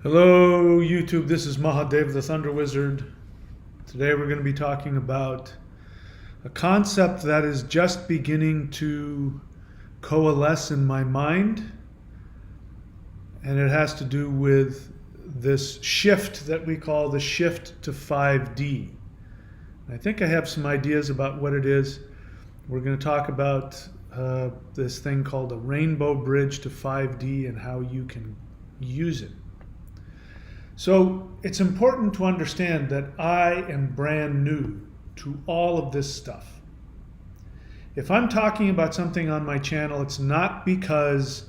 Hello YouTube, this is Mahadev the Thunder Wizard. Today we're going to be talking about a concept that is just beginning to coalesce in my mind, and it has to do with this shift that we call the shift to 5D. I think I have some ideas about what it is. We're going to talk about this thing called a rainbow bridge to 5D and how you can use it. So it's important to understand that I am brand new to all of this stuff. If I'm talking about something on my channel, it's not because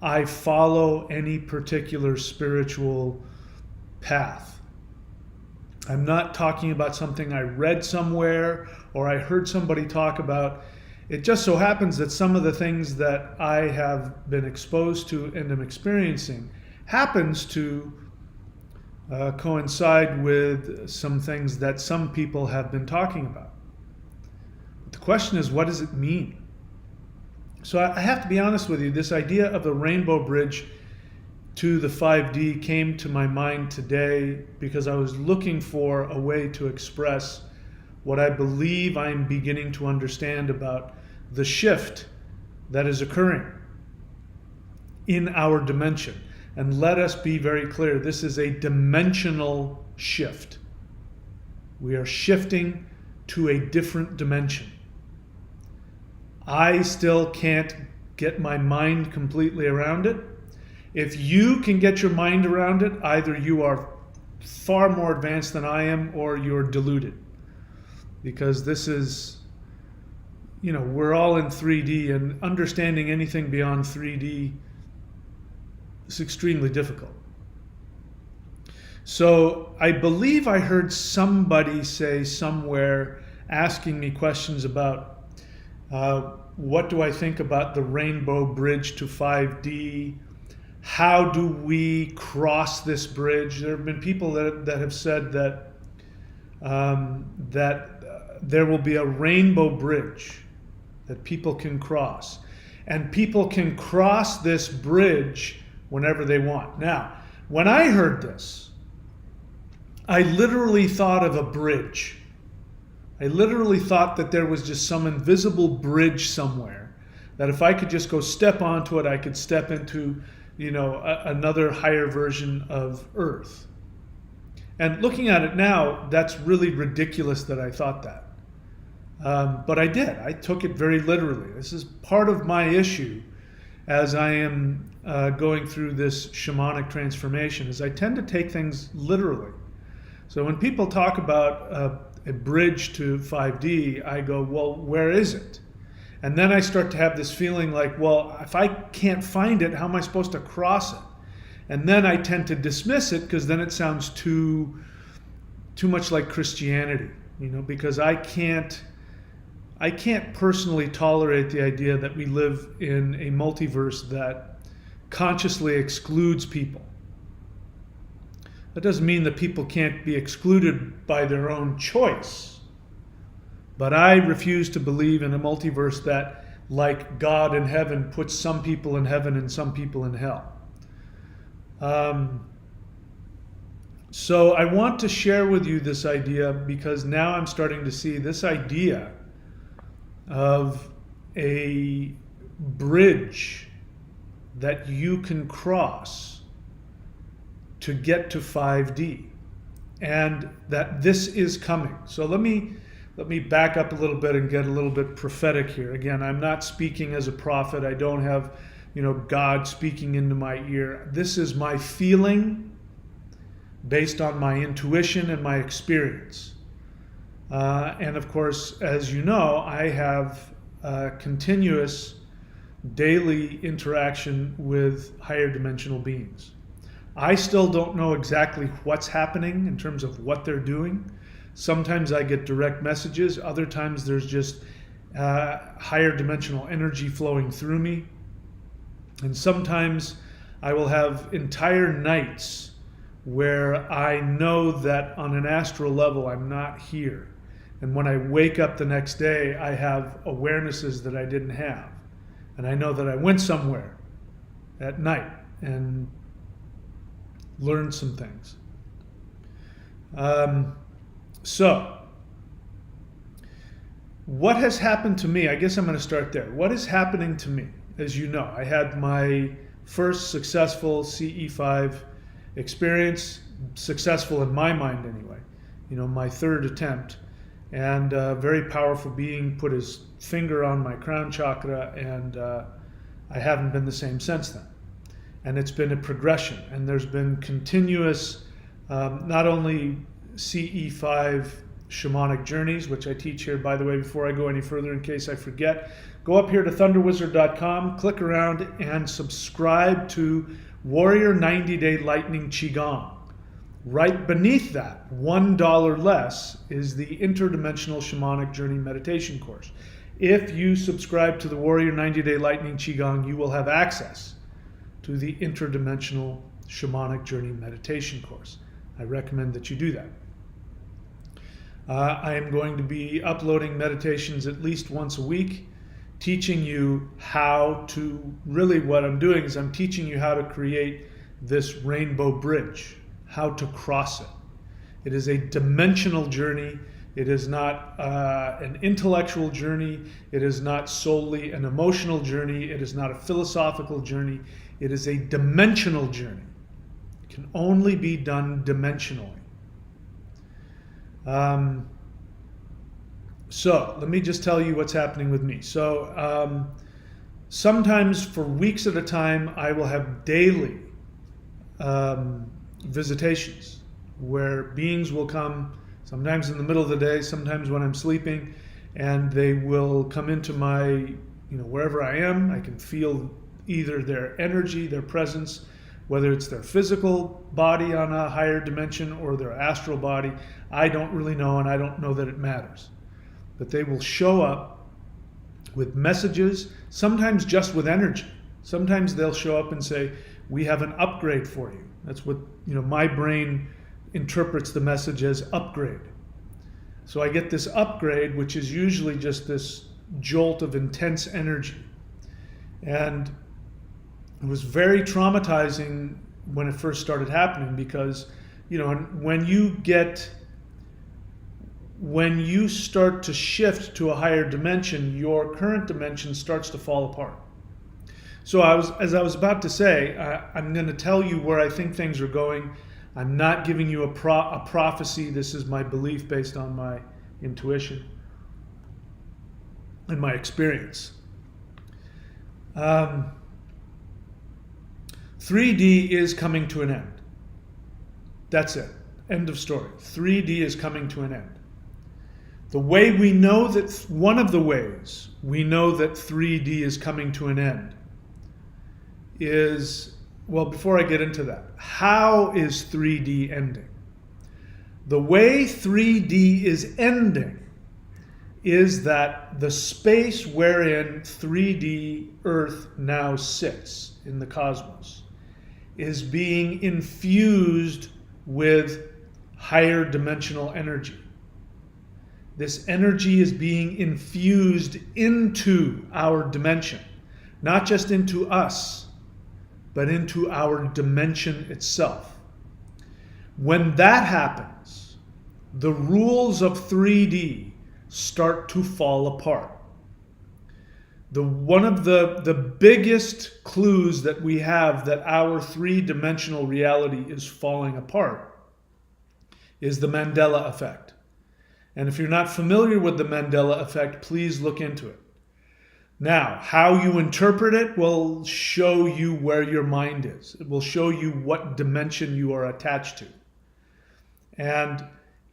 I follow any particular spiritual path. I'm not talking about something I read somewhere or I heard somebody talk about. It just so happens that some of the things that I have been exposed to and am experiencing happens to coincide with some things that some people have been talking about. But the question is, what does it mean? So I have to be honest with you, this idea of the rainbow bridge to the 5D came to my mind today because I was looking for a way to express what I believe I'm beginning to understand about the shift that is occurring in our dimension. And let us be very clear, this is a dimensional shift. We are shifting to a different dimension. I still can't get my mind completely around it. If you can get your mind around it, either you are far more advanced than I am or you're deluded. Because this is, we're all in 3D, and understanding anything beyond 3D is extremely difficult. So I believe I heard somebody say somewhere, asking me questions about what do I think about the rainbow bridge to 5D? How do we cross this bridge? There have been people that have said that there will be a rainbow bridge that people can cross. And people can cross this bridge whenever they want. Now, when I heard this, I literally thought of a bridge. I literally thought that there was just some invisible bridge somewhere, that if I could just go step onto it, I could step into, another higher version of Earth. And looking at it now, that's really ridiculous that I thought that. But I did. I took it very literally. This is part of my issue as I am going through this shamanic transformation, is I tend to take things literally. So when people talk about a bridge to 5D, I go, well, where is it? And then I start to have this feeling like, well, if I can't find it, how am I supposed to cross it? And then I tend to dismiss it because then it sounds too much like Christianity, because I can't personally tolerate the idea that we live in a multiverse that consciously excludes people. That doesn't mean that people can't be excluded by their own choice. But I refuse to believe in a multiverse that, like God in heaven, puts some people in heaven and some people in hell. So I want to share with you this idea because now I'm starting to see this idea of a bridge that you can cross to get to 5D, and that this is coming. So let me back up a little bit and get a little bit prophetic here. Again, I'm not speaking as a prophet. I don't have, God speaking into my ear. This is my feeling based on my intuition and my experience. And of course, as you know, I have continuous daily interaction with higher dimensional beings. I still don't know exactly what's happening in terms of what they're doing. Sometimes I get direct messages. Other times there's just higher dimensional energy flowing through me. And sometimes I will have entire nights where I know that on an astral level I'm not here. And when I wake up the next day, I have awarenesses that I didn't have. And I know that I went somewhere at night. And learned some things. So, what has happened to me? I guess I'm going to start there. What is happening to me? As you know, I had my first successful CE5 experience, successful in my mind anyway, my third attempt, and a very powerful being put his finger on my crown chakra, and I haven't been the same since then. And it's been a progression, and there's been continuous, not only CE5 shamanic journeys, which I teach here, by the way, before I go any further in case I forget. Go up here to thunderwizard.com, click around, and subscribe to Warrior 90-Day Lightning Qigong. Right beneath that, $1 less, is the Interdimensional Shamanic Journey Meditation course. If you subscribe to the Warrior 90-Day Lightning Qigong, you will have access to the Interdimensional Shamanic Journey Meditation course. I recommend that you do that. I am going to be uploading meditations at least once a week, teaching you how to, really what I'm doing is I'm teaching you how to create this rainbow bridge, how to cross it. It is a dimensional journey. It is not an intellectual journey. It is not solely an emotional journey. It is not a philosophical journey. It is a dimensional journey. It can only be done dimensionally. So let me just tell you what's happening with me. So sometimes for weeks at a time, I will have daily visitations where beings will come, sometimes in the middle of the day, sometimes when I'm sleeping, and they will come into my, wherever I am. I can feel either their energy, their presence, whether it's their physical body on a higher dimension or their astral body. I don't really know, and I don't know that it matters. But they will show up with messages, sometimes just with energy. Sometimes they'll show up and say, we have an upgrade for you. That's what, my brain interprets the message as upgrade. So I get this upgrade, which is usually just this jolt of intense energy. And it was very traumatizing when it first started happening because, when you start to shift to a higher dimension, your current dimension starts to fall apart. So as I was about to say, I'm going to tell you where I think things are going. I'm not giving you a prophecy. This is my belief based on my intuition and my experience. 3D is coming to an end. That's it. End of story. 3D is coming to an end. The way we know that, one of the ways we know that 3D is coming to an end is, well, before I get into that, how is 3D ending? The way 3D is ending is that the space wherein 3D Earth now sits in the cosmos is being infused with higher dimensional energy. This energy is being infused into our dimension, not just into us, but into our dimension itself. When that happens, the rules of 3D start to fall apart. One of the biggest clues that we have that our three-dimensional reality is falling apart is the Mandela Effect. And if you're not familiar with the Mandela Effect, please look into it. Now, how you interpret it will show you where your mind is. It will show you what dimension you are attached to. And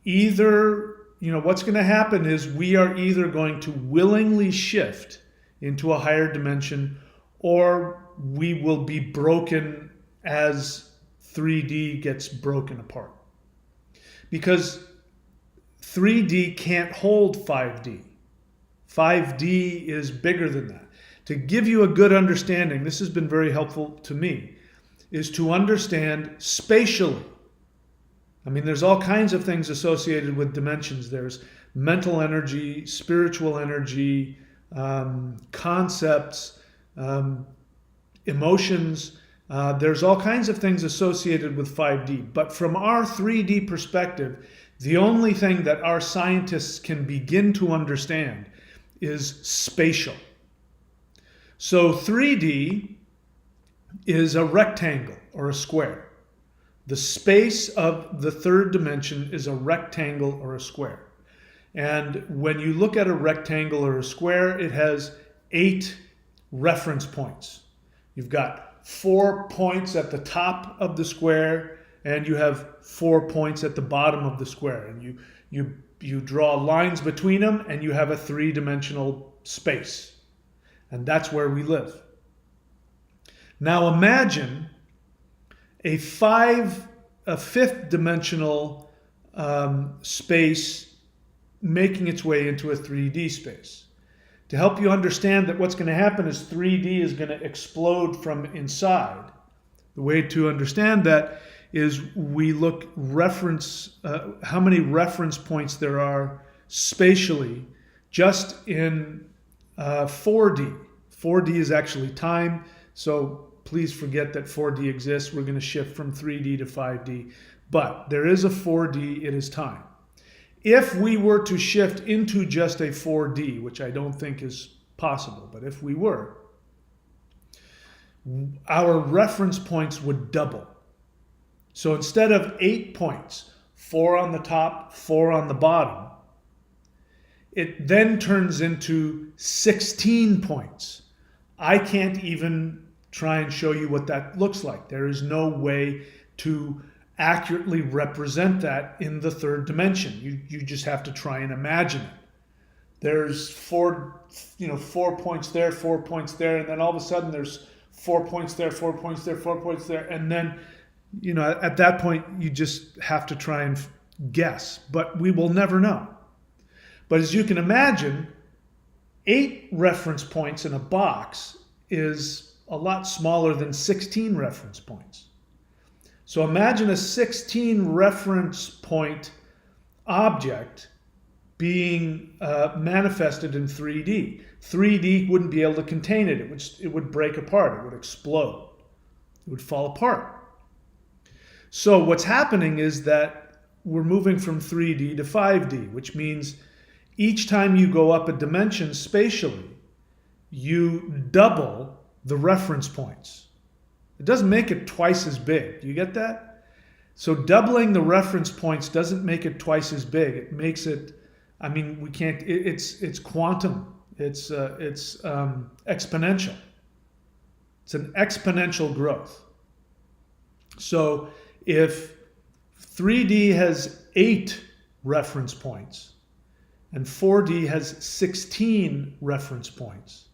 either, what's going to happen is we are either going to willingly shift into a higher dimension, or we will be broken as 3D gets broken apart. Because 3D can't hold 5D. 5D is bigger than that. To give you a good understanding, this has been very helpful to me, is to understand spatially. I mean, there's all kinds of things associated with dimensions. There's mental energy, spiritual energy, concepts, emotions. There's all kinds of things associated with 5D. But from our 3D perspective, the only thing that our scientists can begin to understand is spatial. So 3D is a rectangle or a square. The space of the third dimension is a rectangle or a square. And when you look at a rectangle or a square, it has 8 reference points. You've got 4 points at the top of the square, and you have 4 points at the bottom of the square. And you draw lines between them, and you have a 3-dimensional space. And that's where we live. Now imagine a 5th dimensional space making its way into a 3D space. To help you understand that what's going to happen is 3D is going to explode from inside. The way to understand that is we look how many reference points there are spatially just in 4D. 4D is actually time, so please forget that 4D exists. We're going to shift from 3D to 5D. But there is a 4D, it is time. If we were to shift into just a 4D, which I don't think is possible, but if we were, our reference points would double. So instead of 8 points, 4 on the top, 4 on the bottom, it then turns into 16 points. I can't even try and show you what that looks like. There is no way to accurately represent that in the third dimension. You just have to try and imagine it. There's 4 points there, 4 points there, and then all of a sudden there's 4 points there, 4 points there, 4 points there, and then at that point you just have to try and guess, but we will never know. But as you can imagine, 8 reference points in a box is a lot smaller than 16 reference points. So imagine a 16 reference point object being manifested in 3D. 3D wouldn't be able to contain it. It would break apart. It would explode. It would fall apart. So what's happening is that we're moving from 3D to 5D, which means each time you go up a dimension spatially, you double the reference points. It doesn't make it twice as big. Do you get that? So doubling the reference points doesn't make it twice as big. It makes it, we can't, it's quantum. It's exponential. It's an exponential growth. So if 3D has 8 reference points and 4D has 16 reference points,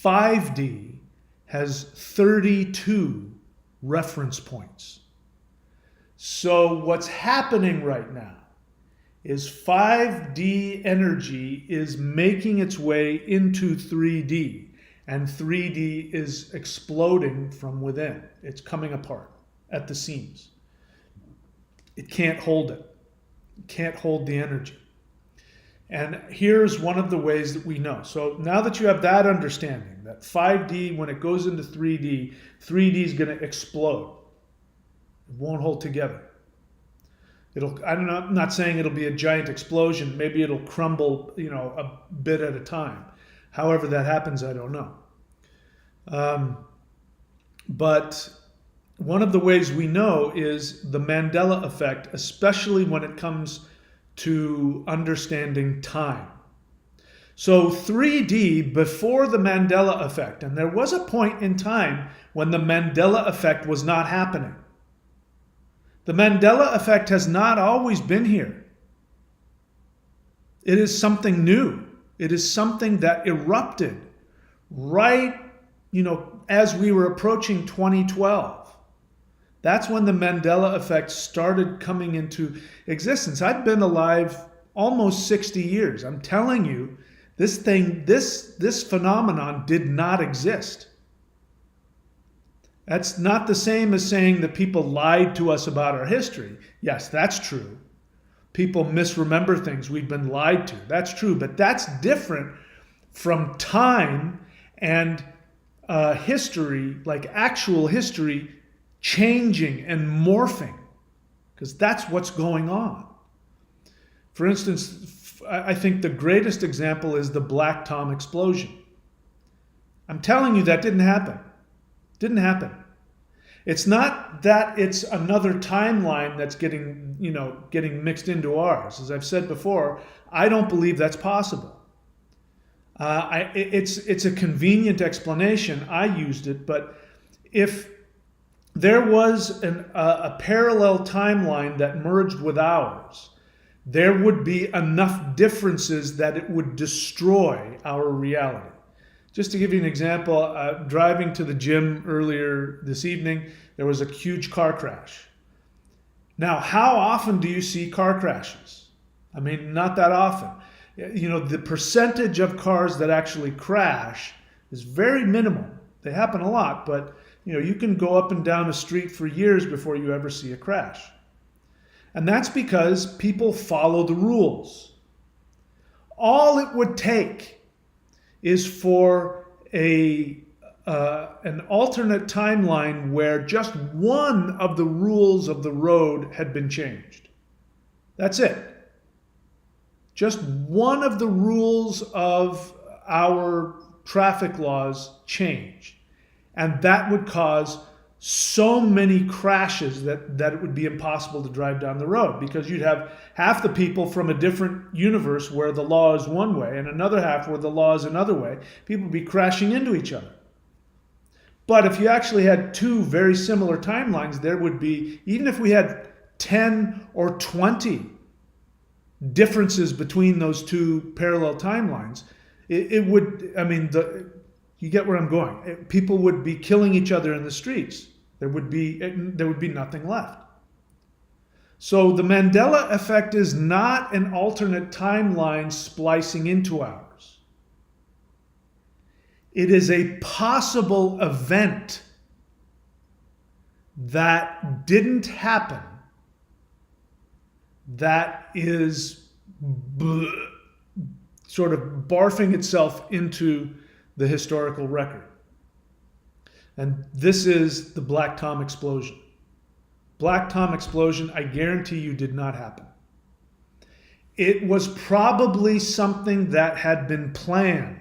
5D has 32 reference points. So what's happening right now is 5D energy is making its way into 3D, and 3D is exploding from within. It's coming apart at the seams. It can't hold it. It can't hold the energy. And here's one of the ways that we know. So now that you have that understanding, that 5D, when it goes into 3D, 3D is going to explode. It won't hold together. I'm not saying it'll be a giant explosion. Maybe it'll crumble, a bit at a time. However that happens, I don't know. But one of the ways we know is the Mandela Effect, especially when it comes to understanding time. So 3D before the Mandela Effect, and there was a point in time when the Mandela Effect was not happening. The Mandela Effect has not always been here. It is something new. It is something that erupted right, as we were approaching 2012. That's when the Mandela Effect started coming into existence. I've been alive almost 60 years. I'm telling you, this phenomenon did not exist. That's not the same as saying that people lied to us about our history. Yes, that's true. People misremember things. We've been lied to. That's true. But that's different from time and history, like actual history, changing and morphing, because that's what's going on. For instance, I think the greatest example is the Black Tom explosion. I'm telling you that didn't happen. Didn't happen. It's not that it's another timeline that's getting mixed into ours. As I've said before, I don't believe that's possible. It's a convenient explanation. I used it, but if there was a parallel timeline that merged with ours, there would be enough differences that it would destroy our reality. Just to give you an example, driving to the gym earlier this evening, there was a huge car crash. Now, how often do you see car crashes? I mean, not that often. You know, the percentage of cars that actually crash is very minimal. They happen a lot, but you know, you can go up and down a street for years before you ever see a crash. And that's because people follow the rules. All it would take is for an alternate timeline where just one of the rules of the road had been changed. That's it. Just one of the rules of our traffic laws changed. And that would cause so many crashes that it would be impossible to drive down the road, because you'd have half the people from a different universe where the law is one way and another half where the law is another way. People would be crashing into each other. But if you actually had two very similar timelines, there would be, even if we had 10 or 20 differences between those two parallel timelines, it would, I mean, you get where I'm going. People would be killing each other in the streets. There would be nothing left. So the Mandela effect is not an alternate timeline splicing into ours. It is a possible event that didn't happen, that is sort of barfing itself into the historical record. And this is the Black Tom explosion. Black Tom explosion, I guarantee you, did not happen. It was probably something that had been planned.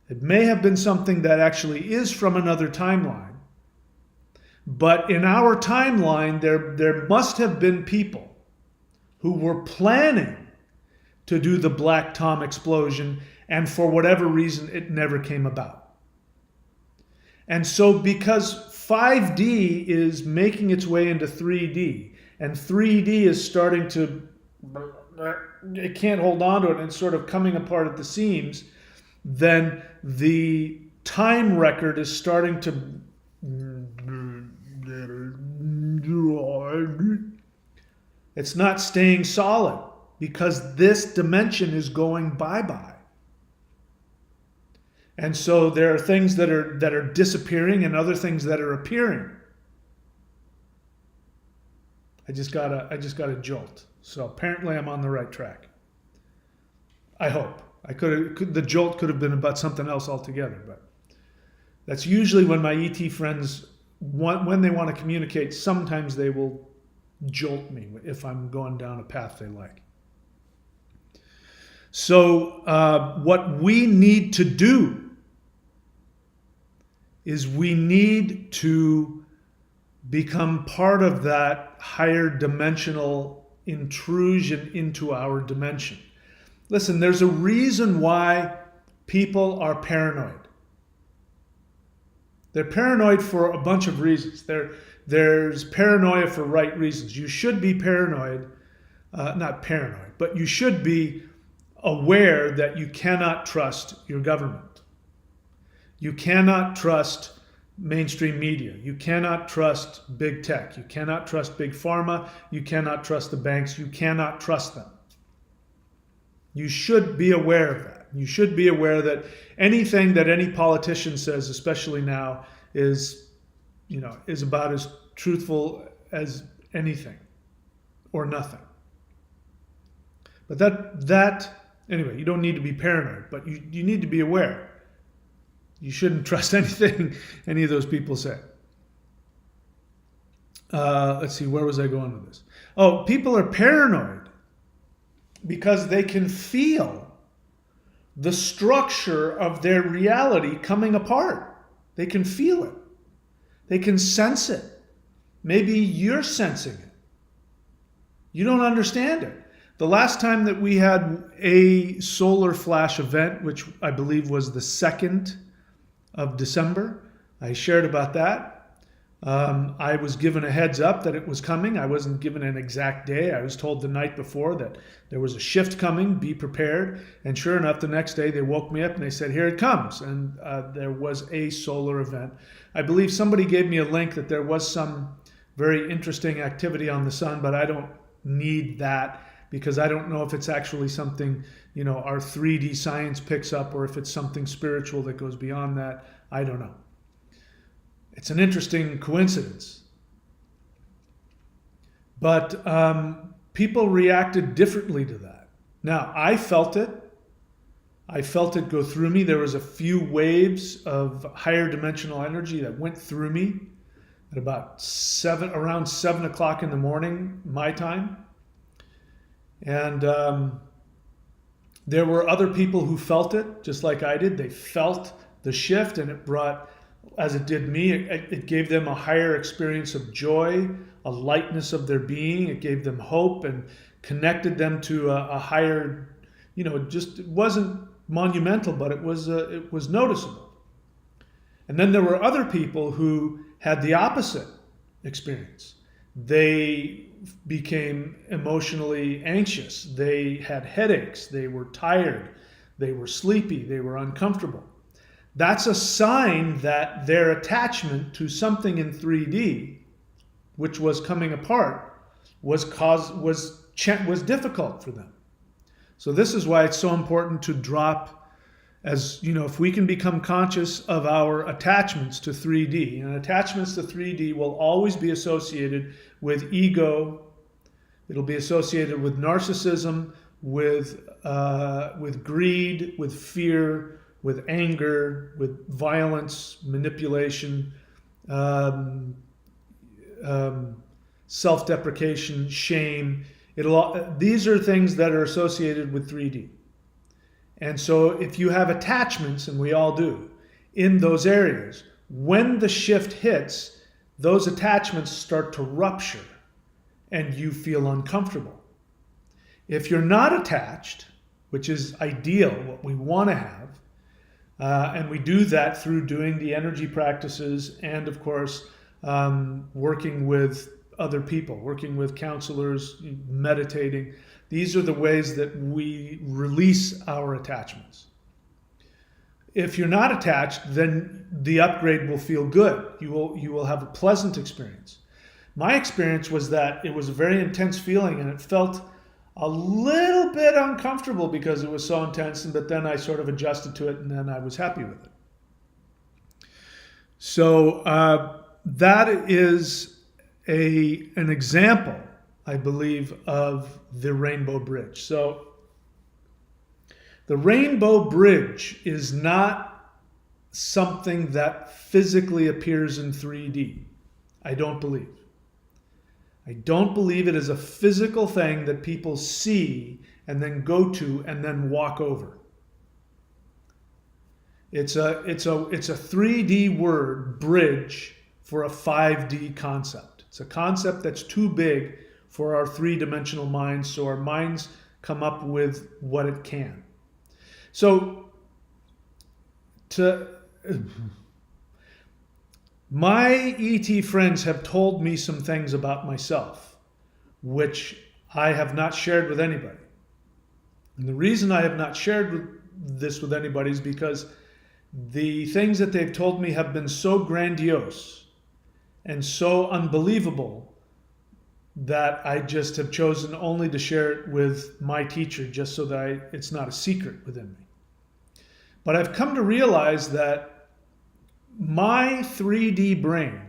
It may have been something that actually is from another timeline. But in our timeline, there must have been people who were planning to do the Black Tom explosion, and for whatever reason, it never came about. And so because 5D is making its way into 3D, and 3D is starting to, it can't hold on to it, and it's sort of coming apart at the seams, then the time record is starting to, it's not staying solid, because this dimension is going bye-bye. And so there are things that are disappearing and other things that are appearing. I just got a jolt. So apparently I'm on the right track. I hope. The jolt could have been about something else altogether, but that's usually when my ET friends, when they want to communicate, sometimes they will jolt me if I'm going down a path they like. So what we need to do is we need to become part of that higher dimensional intrusion into our dimension. Listen, there's a reason why people are paranoid. They're paranoid for a bunch of reasons. There's paranoia for right reasons. You should be paranoid, not paranoid, but you should be aware that you cannot trust your government. You cannot trust mainstream media. You cannot trust big tech. You cannot trust big pharma. You cannot trust the banks. You cannot trust them. You should be aware of that. You should be aware that anything that any politician says, especially now, is about as truthful as anything or nothing. But that anyway, you don't need to be paranoid, but you need to be aware. You shouldn't trust anything any of those people say. Let's see, where was I going with this? Oh, people are paranoid because they can feel the structure of their reality coming apart. They can feel it. They can sense it. Maybe you're sensing it. You don't understand it. The last time that we had a solar flash event, which I believe was the 2nd of December, I shared about that. I was given a heads up that it was coming. I wasn't given an exact day. I was told the night before that there was a shift coming, be prepared. And sure enough, the next day they woke me up and they said, here it comes. And there was a solar event. I believe somebody gave me a link that there was some very interesting activity on the sun, but I don't need that because I don't know if it's actually something, our 3D science picks up or if it's something spiritual that goes beyond that. I don't know. It's an interesting coincidence. But people reacted differently to that. Now, I felt it. I felt it go through me. There was a few waves of higher dimensional energy that went through me at around 7 o'clock in the morning, my time. And there were other people who felt it, just like I did. They felt the shift, and it brought, as it did me, it gave them a higher experience of joy, a lightness of their being. It gave them hope and connected them to a higher, it wasn't monumental, but it was noticeable. And then there were other people who had the opposite experience. They became emotionally anxious. They had headaches. They were tired. They were sleepy. They were uncomfortable. That's a sign that their attachment to something in 3D, which was coming apart, was difficult for them. So this is why it's so important to drop, if we can become conscious of our attachments to 3D, and attachments to 3D will always be associated with ego. It'll be associated with narcissism, with greed, with fear, with anger, with violence, manipulation, self-deprecation, shame. These are things that are associated with 3D. And so if you have attachments, and we all do, in those areas, when the shift hits, those attachments start to rupture and you feel uncomfortable. If you're not attached, which is ideal, what we want to have, and we do that through doing the energy practices and, of course, working with other people, working with counselors, meditating. These are the ways that we release our attachments. If you're not attached, then the upgrade will feel good. You will have a pleasant experience. My experience was that it was a very intense feeling, and it felt a little bit uncomfortable because it was so intense, but then I sort of adjusted to it, and then I was happy with it. So that is an example, I believe, of the Rainbow Bridge. So the Rainbow Bridge is not something that physically appears in 3D. I don't believe. I don't believe it is a physical thing that people see and then go to and then walk over. It's a 3D word, bridge, for a 5D concept. It's a concept that's too big for our three-dimensional minds, so our minds come up with what it can. So my ET friends have told me some things about myself, which I have not shared with anybody. And the reason I have not shared this with anybody is because the things that they've told me have been so grandiose and so unbelievable that I just have chosen only to share it with my teacher, just so that it's not a secret within me. But I've come to realize that my 3D brain,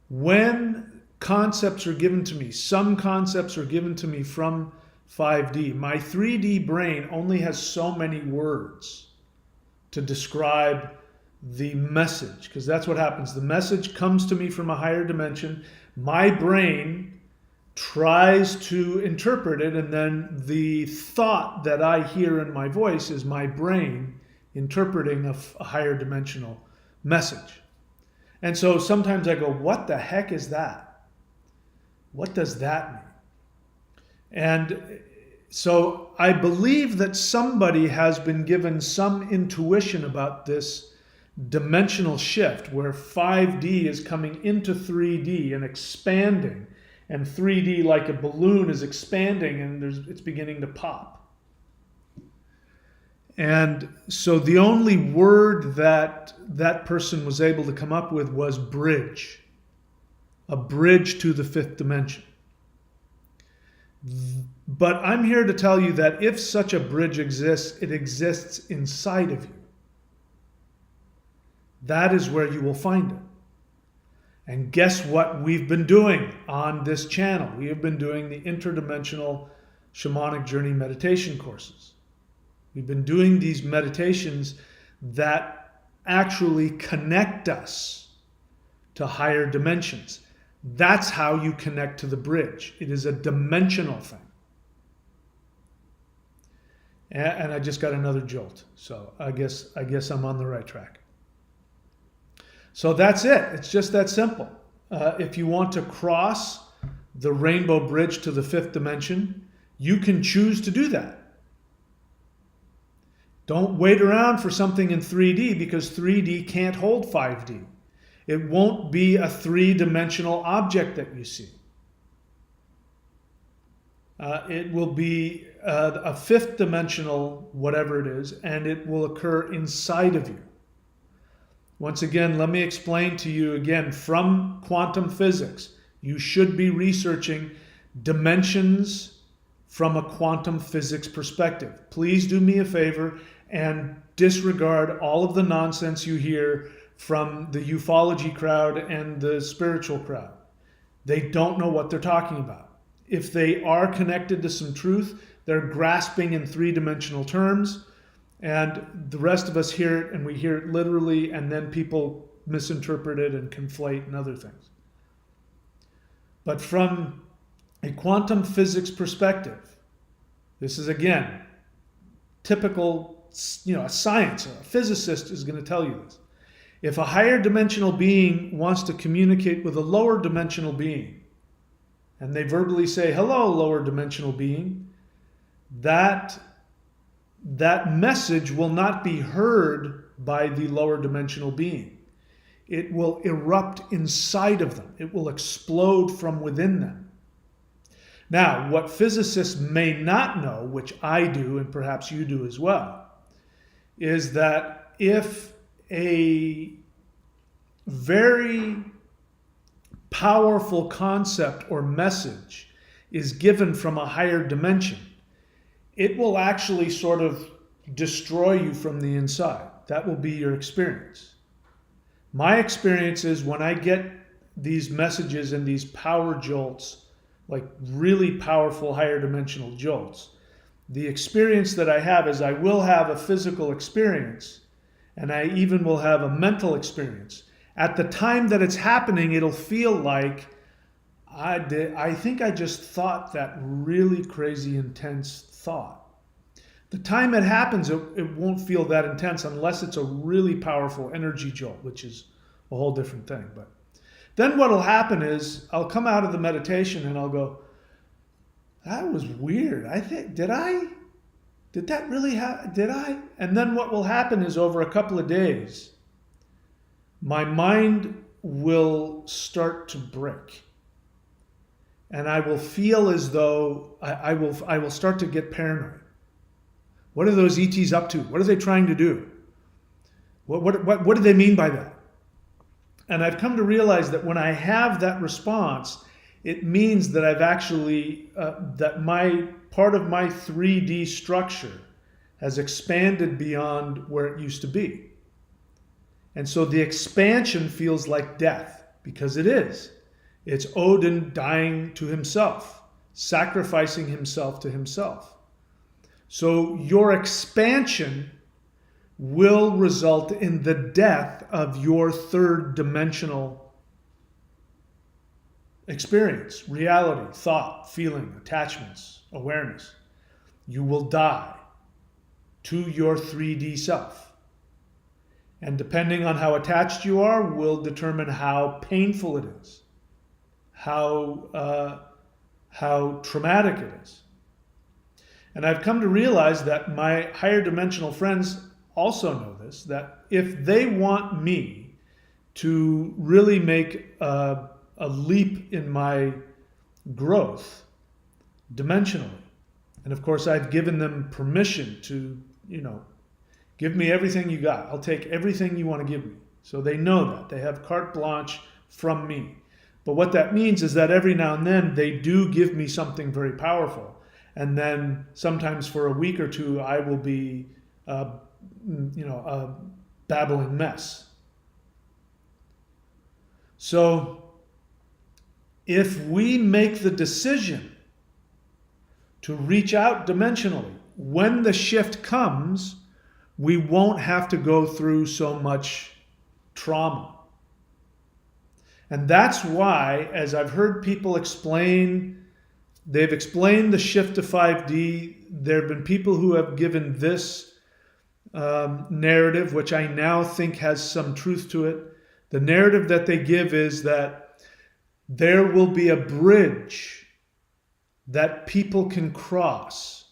when concepts are given to me, some concepts are given to me from 5D, my 3D brain only has so many words to describe the message, because that's what happens. The message comes to me from a higher dimension. My brain tries to interpret it, and then the thought that I hear in my voice is my brain interpreting a higher dimensional message. And so sometimes I go, what the heck is that? What does that mean? And so I believe that somebody has been given some intuition about this dimensional shift where 5D is coming into 3D and expanding, and 3D, like a balloon, is expanding and it's beginning to pop. And so the only word that that person was able to come up with was bridge. A bridge to the fifth dimension. But I'm here to tell you that if such a bridge exists, it exists inside of you. That is where you will find it. And guess what we've been doing on this channel? We have been doing the interdimensional shamanic journey meditation courses. We've been doing these meditations that actually connect us to higher dimensions. That's how you connect to the bridge. It is a dimensional thing. And I just got another jolt. So I guess I'm on the right track. So that's it. It's just that simple. If you want to cross the rainbow bridge to the fifth dimension, you can choose to do that. Don't wait around for something in 3D, because 3D can't hold 5D. It won't be a three-dimensional object that you see. It will be a fifth dimensional, whatever it is, and it will occur inside of you. Once again, let me explain to you again from quantum physics. You should be researching dimensions from a quantum physics perspective. Please do me a favor and disregard all of the nonsense you hear from the ufology crowd and the spiritual crowd. They don't know what they're talking about. If they are connected to some truth, they're grasping in three-dimensional terms, and the rest of us hear it, and we hear it literally, and then people misinterpret it and conflate and other things. But from a quantum physics perspective, this is, again, typical, a science, a physicist is going to tell you this. If a higher dimensional being wants to communicate with a lower dimensional being, and they verbally say, hello, lower dimensional being, that message will not be heard by the lower dimensional being. It will erupt inside of them. It will explode from within them. Now, what physicists may not know, which I do and perhaps you do as well, is that if a very powerful concept or message is given from a higher dimension, it will actually sort of destroy you from the inside. That will be your experience. My experience is when I get these messages and these power jolts, like really powerful higher dimensional jolts, the experience that I have is I will have a physical experience, and I even will have a mental experience. At the time that it's happening, it'll feel like I think I just thought that really crazy intense thought. The time it happens, it won't feel that intense unless it's a really powerful energy jolt, which is a whole different thing. But then what'll happen is I'll come out of the meditation and I'll go, that was weird. I think, did that really happen? Did I? And then what will happen is over a couple of days, my mind will start to break. And I will feel as though I will start to get paranoid. What are those ETs up to? What are they trying to do? What do they mean by that? And I've come to realize that when I have that response, it means that I've actually, that my part of my 3D structure has expanded beyond where it used to be. And so the expansion feels like death, because it is. It's Odin dying to himself, sacrificing himself to himself. So your expansion will result in the death of your third dimensional experience, reality, thought, feeling, attachments, awareness. You will die to your 3D self. And depending on how attached you are will determine how painful it is, how traumatic it is. And I've come to realize that my higher dimensional friends also know this, that if they want me to really make a leap in my growth dimensionally, and of course I've given them permission to, give me everything you got. I'll take everything you want to give me. So they know that. They have carte blanche from me. But what that means is that every now and then they do give me something very powerful. And then sometimes for a week or two, I will be, a babbling mess. So if we make the decision to reach out dimensionally, when the shift comes, we won't have to go through so much trauma. And that's why, as I've heard people explain, they've explained the shift to 5D. There have been people who have given this narrative, which I now think has some truth to it. The narrative that they give is that there will be a bridge that people can cross.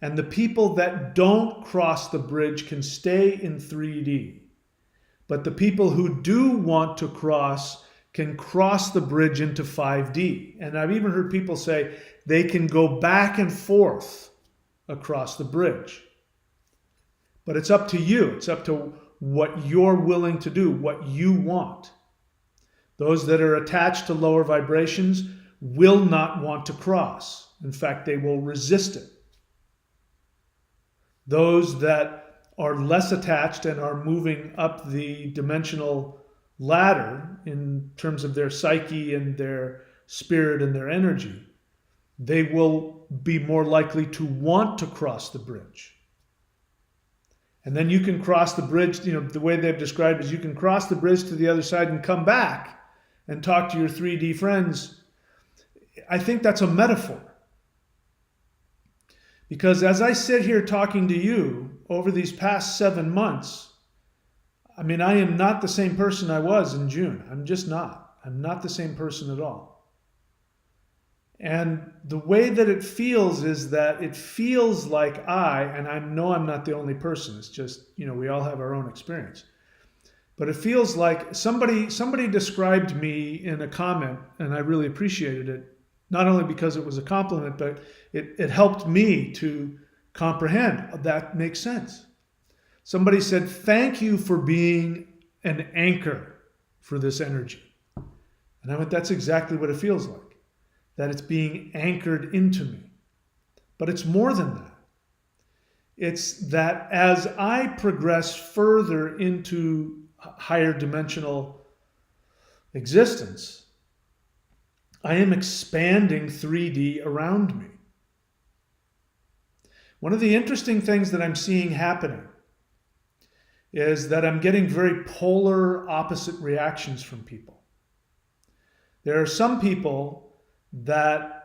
And the people that don't cross the bridge can stay in 3D. But the people who do want to cross can cross the bridge into 5D. And I've even heard people say they can go back and forth across the bridge. But it's up to you. It's up to what you're willing to do, what you want. Those that are attached to lower vibrations will not want to cross. In fact, they will resist it. Those that are less attached and are moving up the dimensional ladder in terms of their psyche and their spirit and their energy, they will be more likely to want to cross the bridge. And then you can cross the bridge, the way they've described is you can cross the bridge to the other side and come back and talk to your 3D friends. I think that's a metaphor. Because as I sit here talking to you over these past 7 months, I am not the same person I was in June. I'm just not. I'm not the same person at all. And the way that it feels is that it feels like and I know I'm not the only person. It's just, we all have our own experience. But it feels like somebody described me in a comment, and I really appreciated it. Not only because it was a compliment, but it helped me to comprehend. That makes sense. Somebody said, thank you for being an anchor for this energy. And I went, that's exactly what it feels like. That it's being anchored into me. But it's more than that. It's that as I progress further into higher dimensional existence, I am expanding 3D around me. One of the interesting things that I'm seeing happening is that I'm getting very polar opposite reactions from people. There are some people that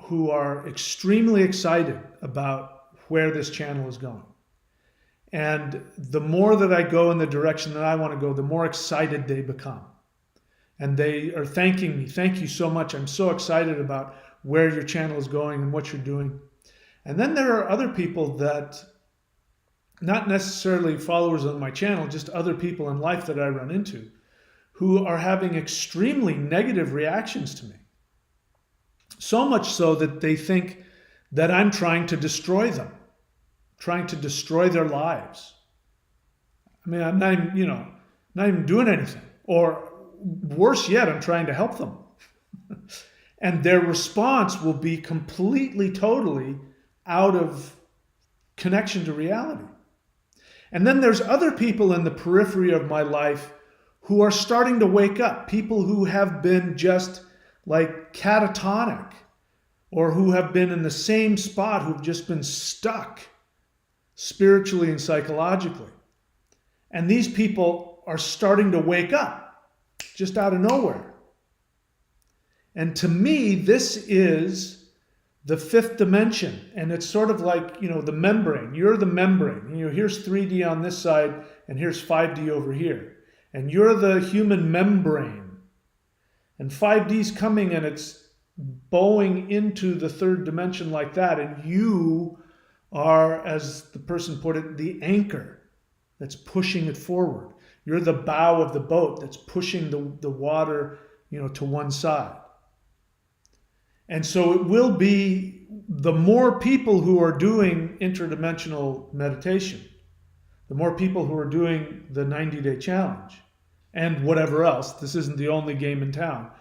who are extremely excited about where this channel is going. And the more that I go in the direction that I want to go, the more excited they become. And they are thanking me. Thank you so much. I'm so excited about where your channel is going and what you're doing. And then there are other people that, not necessarily followers on my channel, just other people in life that I run into, who are having extremely negative reactions to me. So much so that they think that I'm trying to destroy them, trying to destroy their lives. I'm not even doing anything. Or worse yet, I'm trying to help them. And their response will be completely, totally out of connection to reality. And then there's other people in the periphery of my life who are starting to wake up. People who have been just like catatonic, or who have been in the same spot, who've just been stuck spiritually and psychologically. And these people are starting to wake up just out of nowhere. And to me, this is the fifth dimension. And it's sort of like, the membrane. You're the membrane. Here's 3D on this side, and here's 5D over here. And you're the human membrane. And 5D's coming, and it's bowing into the third dimension like that. And you are, as the person put it, the anchor that's pushing it forward. You're the bow of the boat that's pushing the water, to one side. And so it will be, the more people who are doing interdimensional meditation, the more people who are doing the 90-day challenge and whatever else, this isn't the only game in town,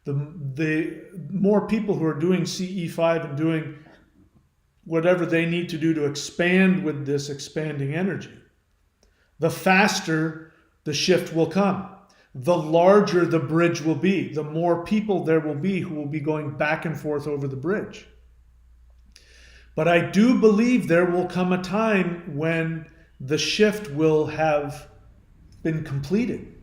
the more people who are doing CE5 and doing whatever they need to do to expand with this expanding energy, the faster the shift will come. The larger the bridge will be, the more people there will be who will be going back and forth over the bridge. But I do believe there will come a time when the shift will have been completed.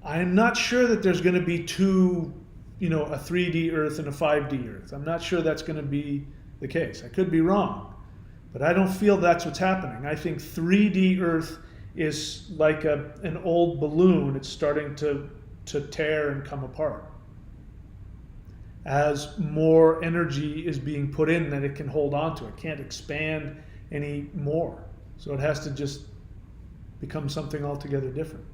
I am not sure that there's going to be two, a 3D Earth and a 5D Earth. I'm not sure that's going to be the case. I could be wrong, but I don't feel that's what's happening. I think 3D Earth is like an old balloon. It's starting to tear and come apart as more energy is being put in that it can hold on to. It can't expand any more. So it has to just become something altogether different.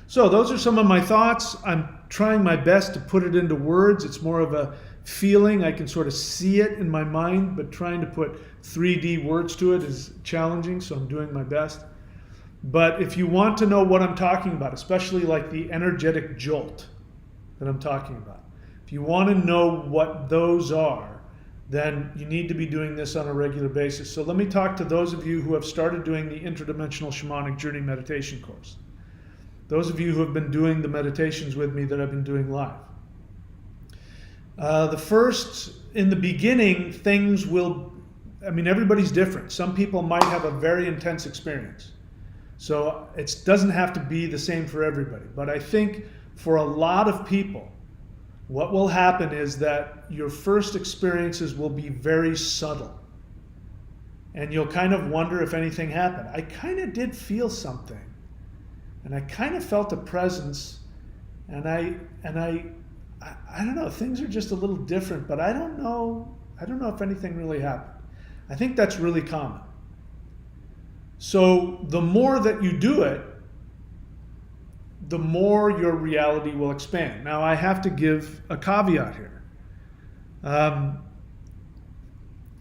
So those are some of my thoughts. I'm trying my best to put it into words. It's more of a feeling. I can sort of see it in my mind, but trying to put 3D words to it is challenging, so I'm doing my best. But if you want to know what I'm talking about, especially like the energetic jolt that I'm talking about, if you want to know what those are, then you need to be doing this on a regular basis. So let me talk to those of you who have started doing the Interdimensional Shamanic Journey meditation course. Those of you who have been doing the meditations with me that I've been doing live. In the beginning, things will, everybody's different. Some people might have a very intense experience. So it doesn't have to be the same for everybody. But I think for a lot of people, what will happen is that your first experiences will be very subtle. And you'll kind of wonder if anything happened. I kind of did feel something. And I kind of felt a presence. And I don't know, things are just a little different, but I don't know if anything really happened. I think that's really common. So the more that you do it, the more your reality will expand. Now I have to give a caveat here.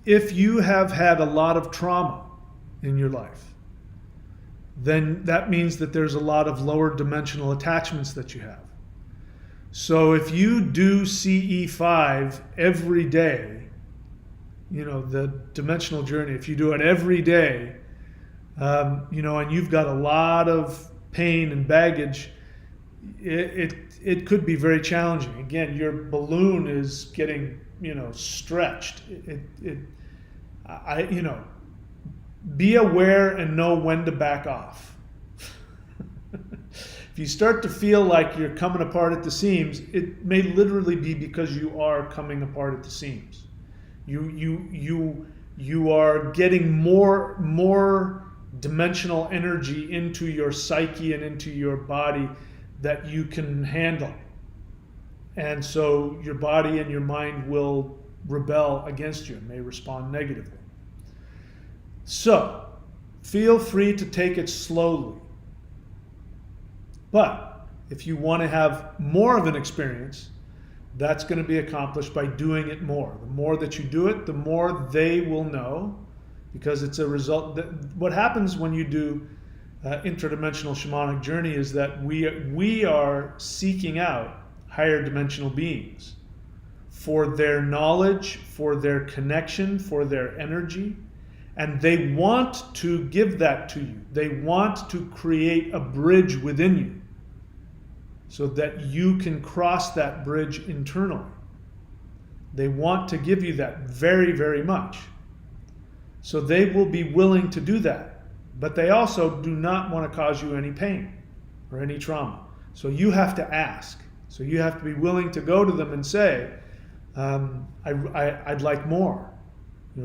If you have had a lot of trauma in your life, then that means that there's a lot of lower dimensional attachments that you have. So if you do CE5 every day, the dimensional journey, if you do it every day, and you've got a lot of pain and baggage, it could be very challenging. Again, your balloon is getting, stretched. Be aware and know when to back off. If you start to feel like you're coming apart at the seams, it may literally be because you are coming apart at the seams. You are getting more dimensional energy into your psyche and into your body that you can handle. And so your body and your mind will rebel against you and may respond negatively. So feel free to take it slowly. But if you want to have more of an experience, that's going to be accomplished by doing it more. The more that you do it, the more they will know, because it's a result. What happens when you do interdimensional shamanic journey is that we are seeking out higher dimensional beings for their knowledge, for their connection, for their energy, and they want to give that to you. They want to create a bridge within you so that you can cross that bridge internally. They want to give you that very, very much. So they will be willing to do that. But they also do not want to cause you any pain or any trauma. So you have to ask. So you have to be willing to go to them and say, I'd like more.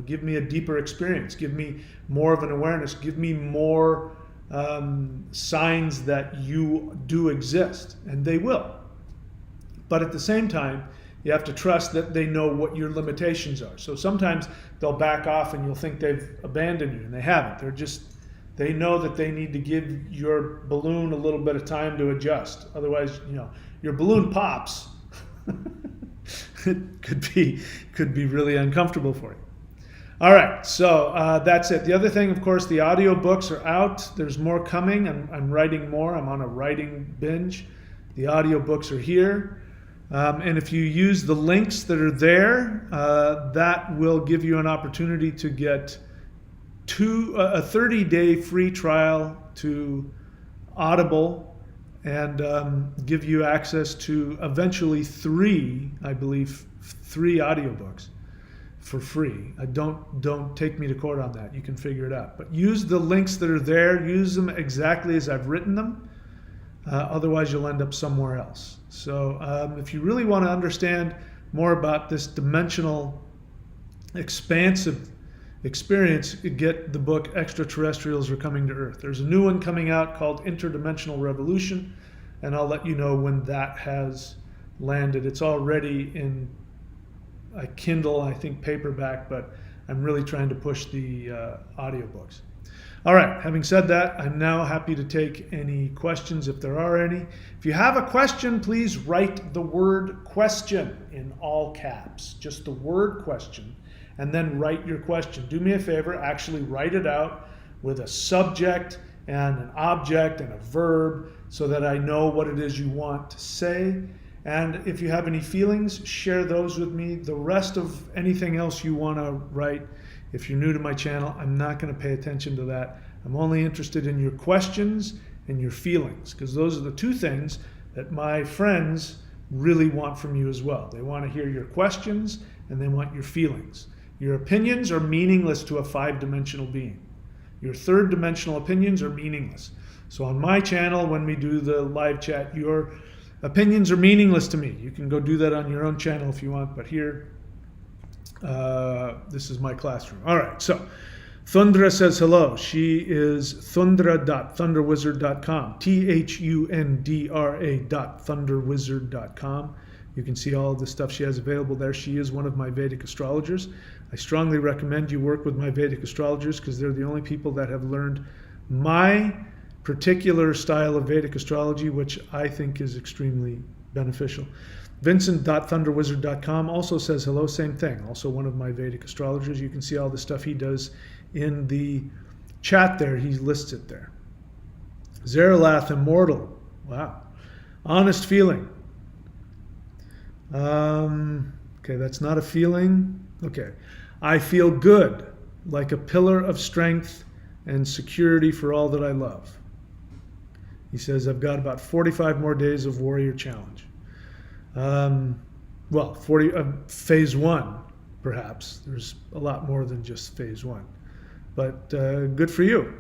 Give me a deeper experience. Give me more of an awareness. Give me more signs that you do exist. And they will. But at the same time, you have to trust that they know what your limitations are. So sometimes they'll back off and you'll think they've abandoned you, and they haven't. They know that they need to give your balloon a little bit of time to adjust. Otherwise, your balloon pops. It could be really uncomfortable for you. All right, so that's it. The other thing, of course, the audio books are out. There's more coming. I'm writing more. I'm on a writing binge. The audio books are here. And if you use the links that are there, that will give you an opportunity to get a 30-day free trial to Audible, and give you access to eventually three audiobooks for free. Don't take me to court on that. You can figure it out. But use the links that are there. Use them exactly as I've written them. Otherwise, you'll end up somewhere else. So if you really want to understand more about this dimensional, expansive experience, get the book Extraterrestrials Are Coming to Earth. There's a new one coming out called Interdimensional Revolution, and I'll let you know when that has landed. It's already in a Kindle, I think paperback, but I'm really trying to push the audiobooks. All right, having said that, I'm now happy to take any questions if there are any. If you have a question, please write the word question in all caps, just the word question, and then write your question. Do me a favor, actually write it out with a subject and an object and a verb so that I know what it is you want to say. And if you have any feelings, share those with me. The rest of anything else you want to write, if you're new to my channel, I'm not going to pay attention to that. I'm only interested in your questions and your feelings, because those are the two things that my friends really want from you as well. They want to hear your questions and they want your feelings. Your opinions are meaningless to a 5-dimensional being. Your 3rd-dimensional opinions are meaningless. So on my channel, when we do the live chat, your opinions are meaningless to me. You can go do that on your own channel if you want, but here, this is my classroom. All right, so Thundra says hello. She is thundra.thunderwizard.com, thundra.thunderwizard.com. You can see all of the stuff she has available there. She is one of my Vedic astrologers. I strongly recommend you work with my Vedic astrologers because they're the only people that have learned my particular style of Vedic astrology, which I think is extremely beneficial. Vincent.thunderwizard.com also says hello, same thing. Also one of my Vedic astrologers. You can see all the stuff he does in the chat there. He lists it there. Zeralath Immortal. Wow. Honest feeling. Okay, that's not a feeling. Okay. I feel good, like a pillar of strength and security for all that I love. He says, I've got about 45 more days of Warrior Challenge. Well, phase 1, perhaps. There's a lot more than just phase 1. But good for you.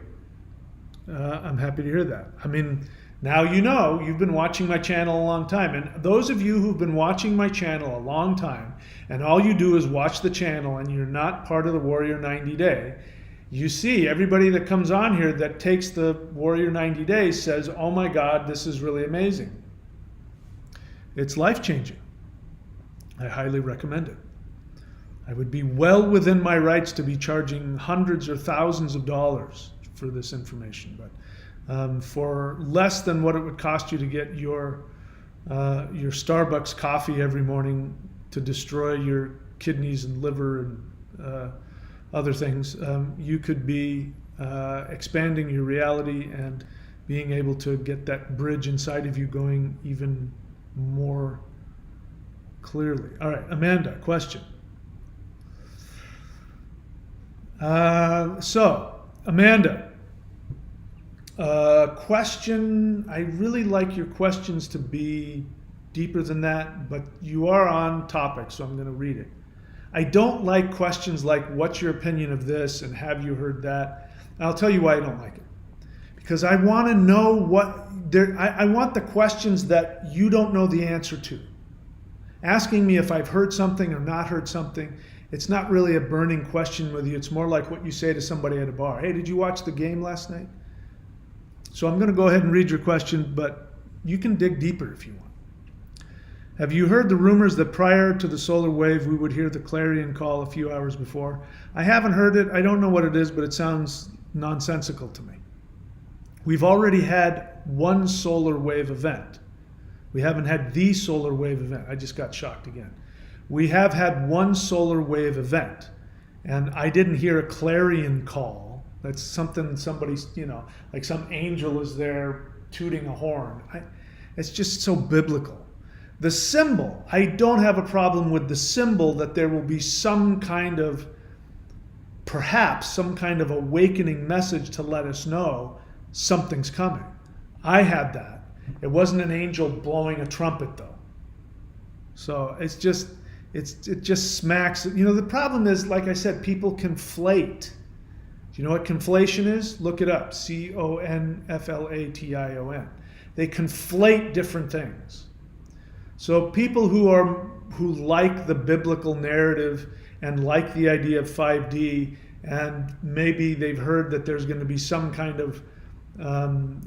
I'm happy to hear that. I mean, now you know, you've been watching my channel a long time. And those of you who've been watching my channel a long time, and all you do is watch the channel and you're not part of the Warrior 90 Day, you see everybody that comes on here that takes the Warrior 90 Days says, oh my God, this is really amazing. It's life-changing. I highly recommend it. I would be well within my rights to be charging hundreds or thousands of dollars for this information, but for less than what it would cost you to get your Starbucks coffee every morning to destroy your kidneys and liver and other things, you could be expanding your reality and being able to get that bridge inside of you going even more clearly. All right, Amanda, question. So, Amanda, question, I really like your questions to be deeper than that, but you are on topic, so I'm going to read it. I don't like questions like, what's your opinion of this and have you heard that? And I'll tell you why I don't like it. Because I want to know I want the questions that you don't know the answer to. Asking me if I've heard something or not heard something, it's not really a burning question with you. It's more like what you say to somebody at a bar. Hey, did you watch the game last night? So I'm going to go ahead and read your question, but you can dig deeper if you want. Have you heard the rumors that prior to the solar wave, we would hear the clarion call a few hours before? I haven't heard it. I don't know what it is, but it sounds nonsensical to me. We've already had one solar wave event. We haven't had the solar wave event. I just got shocked again. We have had one solar wave event, and I didn't hear a clarion call. That's something somebody's, like some angel is there tooting a horn. It's just so biblical. The symbol, I don't have a problem with the symbol that there will be perhaps some kind of awakening message to let us know something's coming. I had that. It wasn't an angel blowing a trumpet though. So it just smacks. The problem is, like I said, people conflate. Do you know what conflation is? Look it up. CONFLATION. They conflate different things. So people who like the biblical narrative and like the idea of 5D, and maybe they've heard that there's going to be some kind of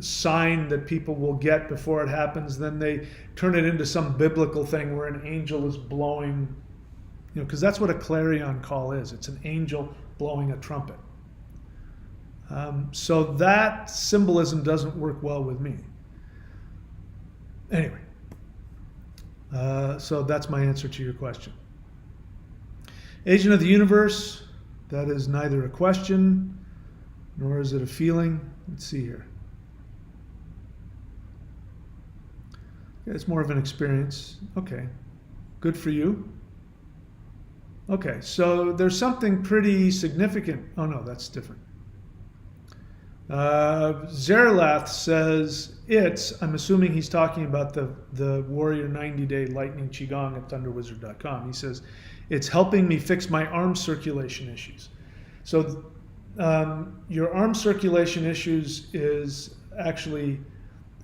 sign that people will get before it happens, then they turn it into some biblical thing where an angel is blowing, because that's what a clarion call is. It's an angel blowing a trumpet. So that symbolism doesn't work well with me. Anyway, so that's my answer to your question. Agent of the universe, that is neither a question nor is it a feeling. Let's see here. It's more of an experience. Okay, good for you. Okay, so there's something pretty significant. Oh no, that's different. Zeralath says I'm assuming he's talking about the Warrior 90-Day Lightning Qigong at thunderwizard.com. He says, it's helping me fix my arm circulation issues. So your arm circulation issues is actually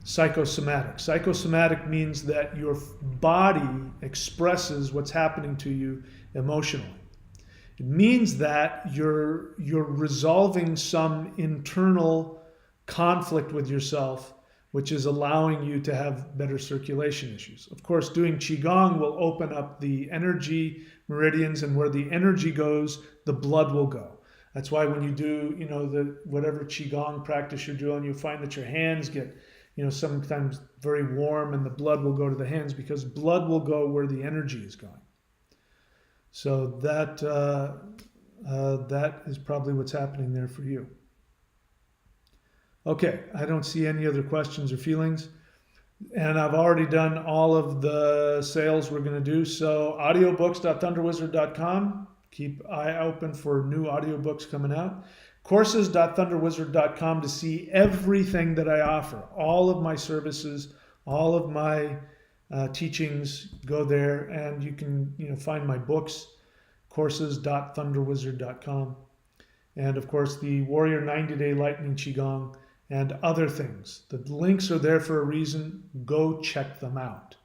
psychosomatic. Psychosomatic means that your body expresses what's happening to you emotionally. It means that you're resolving some internal conflict with yourself, which is allowing you to have better circulation issues. Of course, doing Qigong will open up the energy meridians, and where the energy goes, the blood will go. That's why when you do, whatever Qigong practice you're doing, you find that your hands get, sometimes very warm, and the blood will go to the hands because blood will go where the energy is going. So that is probably what's happening there for you. Okay, I don't see any other questions or feelings. And I've already done all of the sales we're going to do. So audiobooks.thunderwizard.com. Keep eye open for new audiobooks coming out. Courses.thunderwizard.com to see everything that I offer. All of my services, all of my teachings, go there, and you can find my books, courses.thunderwizard.com. And of course, the Warrior 90-Day Lightning Qigong and other things. The links are there for a reason. Go check them out.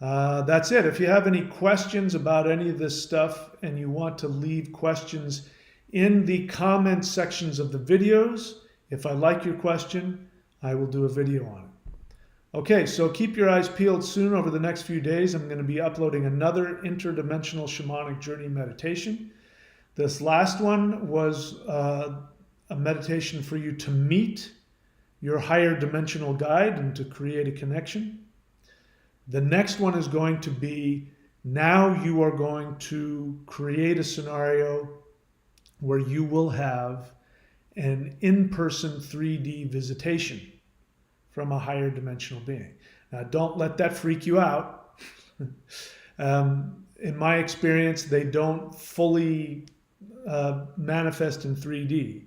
That's it. If you have any questions about any of this stuff and you want to leave questions in the comment sections of the videos, if I like your question, I will do a video on it. Okay, so keep your eyes peeled. Soon, over the next few days, I'm going to be uploading another interdimensional shamanic journey meditation. This last one was a meditation for you to meet your higher dimensional guide and to create a connection. The next one is going to be, now you are going to create a scenario where you will have an in-person 3D visitation from a higher dimensional being. Now, don't let that freak you out. In my experience, they don't fully manifest in 3D.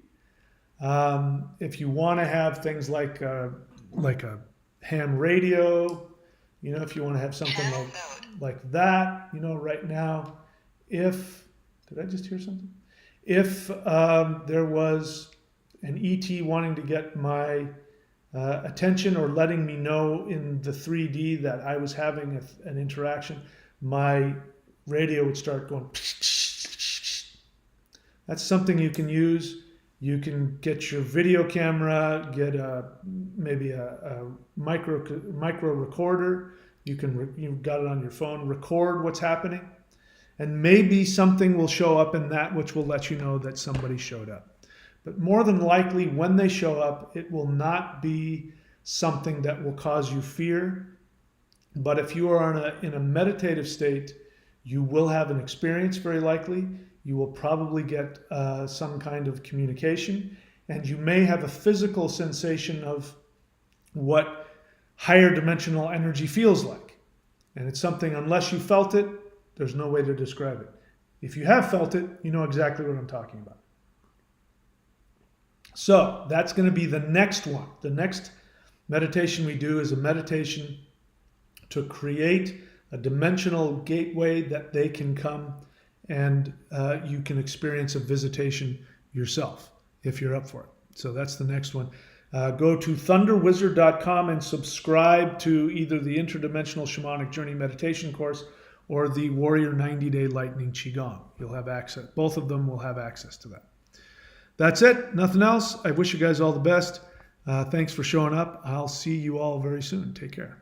If you want to have things like a ham radio, if you want to have something like that, right now, if Did I just hear something? If there was an ET wanting to get my attention or letting me know in the 3D that I was having an interaction, my radio would start going. That's something you can use. You can get your video camera, get maybe a micro recorder. You've got it on your phone. Record what's happening, and maybe something will show up in that which will let you know that somebody showed up. But more than likely, when they show up, it will not be something that will cause you fear. But if you are in a meditative state, you will have an experience, very likely. You will probably get some kind of communication, and you may have a physical sensation of what higher dimensional energy feels like. And it's something, unless you felt it, there's no way to describe it. If you have felt it, you know exactly what I'm talking about. So that's going to be the next one. The next meditation we do is a meditation to create a dimensional gateway that they can come and you can experience a visitation yourself if you're up for it. So that's the next one. Go to thunderwizard.com and subscribe to either the Interdimensional Shamanic Journey Meditation course or the Warrior 90-Day Lightning Qigong. You'll have access. Both of them will have access to that. That's it. Nothing else. I wish you guys all the best. Thanks for showing up. I'll see you all very soon. Take care.